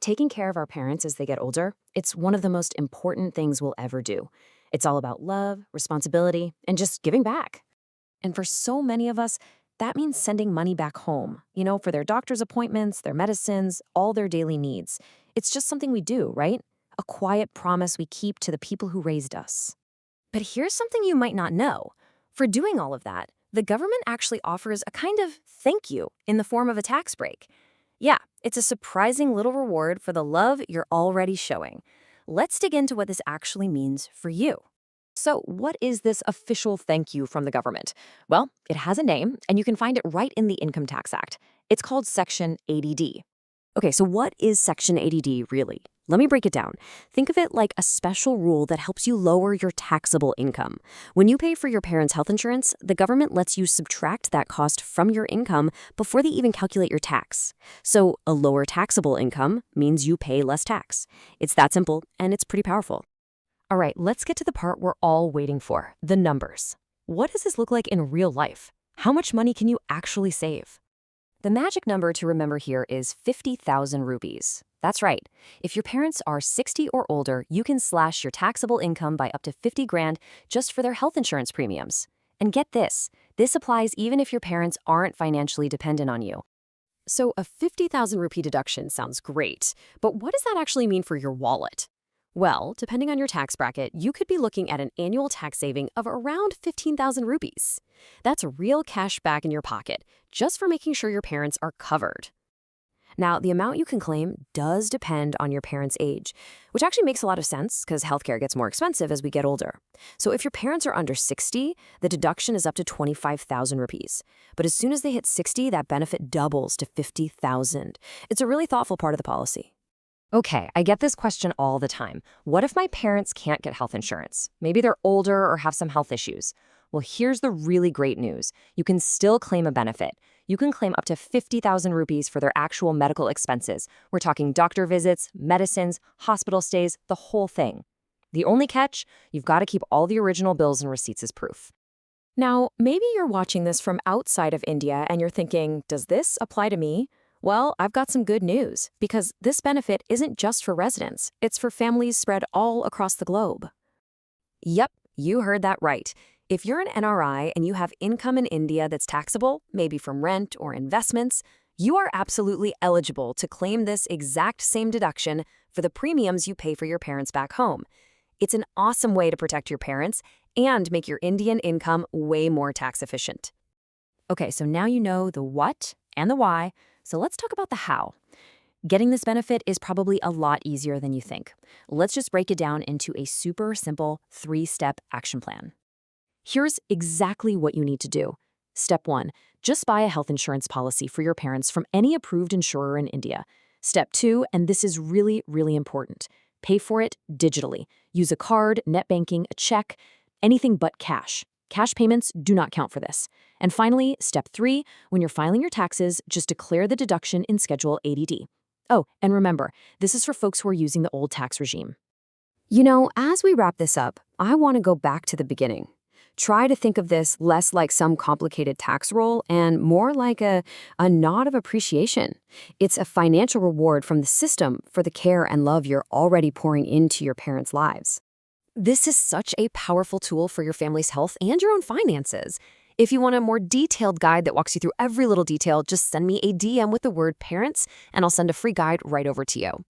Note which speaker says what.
Speaker 1: Taking care of our parents as they get older, it's one of the most important things we'll ever do. It's all about love, responsibility, and just giving back. And for so many of us, that means sending money back home, for their doctor's appointments, their medicines, all their daily needs. It's just something we do, right? A quiet promise we keep to the people who raised us. But here's something you might not know. For doing all of that, the government actually offers a kind of thank you in the form of a tax break. Yeah, it's a surprising little reward for the love you're already showing. Let's dig into what this actually means for you. So, what is this official thank you from the government? Well, it has a name, and you can find it right in the Income Tax Act. It's called Section 80D. Okay, so what is Section 80D really? Let me break it down. Think of it like a special rule that helps you lower your taxable income. When you pay for your parents' health insurance, the government lets you subtract that cost from your income before they even calculate your tax. So a lower taxable income means you pay less tax. It's that simple, and it's pretty powerful. All right, let's get to the part we're all waiting for, the numbers. What does this look like in real life? How much money can you actually save? The magic number to remember here is 50,000 rupees. That's right. If your parents are 60 or older, you can slash your taxable income by up to 50 grand just for their health insurance premiums. And get this applies even if your parents aren't financially dependent on you. So a 50,000 rupee deduction sounds great, but what does that actually mean for your wallet? Well, depending on your tax bracket, you could be looking at an annual tax saving of around 15,000 rupees. That's real cash back in your pocket, just for making sure your parents are covered. Now, the amount you can claim does depend on your parents' age, which actually makes a lot of sense because healthcare gets more expensive as we get older. So if your parents are under 60, the deduction is up to 25,000 rupees. But as soon as they hit 60, that benefit doubles to 50,000. It's a really thoughtful part of the policy. Okay, I get this question all the time. What if my parents can't get health insurance? Maybe they're older or have some health issues. Well, here's the really great news. You can still claim a benefit. You can claim up to 50,000 rupees for their actual medical expenses. We're talking doctor visits, medicines, hospital stays, the whole thing. The only catch, you've got to keep all the original bills and receipts as proof. Now, maybe you're watching this from outside of India and you're thinking, does this apply to me? Well, I've got some good news, because this benefit isn't just for residents. It's for families spread all across the globe. Yep, you heard that right. If you're an NRI and you have income in India that's taxable, maybe from rent or investments, you are absolutely eligible to claim this exact same deduction for the premiums you pay for your parents back home. It's an awesome way to protect your parents and make your Indian income way more tax efficient. Okay, so now you know the what and the why. So let's talk about the how. Getting this benefit is probably a lot easier than you think. Let's just break it down into a super simple 3-step action plan. Here's exactly what you need to do. Step 1, just buy a health insurance policy for your parents from any approved insurer in India. Step 2, and this is really, really important, pay for it digitally. Use a card, net banking, a check, anything but cash. Cash payments do not count for this. And finally, step 3, when you're filing your taxes, just declare the deduction in Schedule 80D. Oh, and remember, this is for folks who are using the old tax regime. As we wrap this up, I want to go back to the beginning. Try to think of this less like some complicated tax roll and more like a nod of appreciation. It's a financial reward from the system for the care and love you're already pouring into your parents' lives. This is such a powerful tool for your family's health and your own finances. If you want a more detailed guide that walks you through every little detail, just send me a DM with the word parents, and I'll send a free guide right over to you.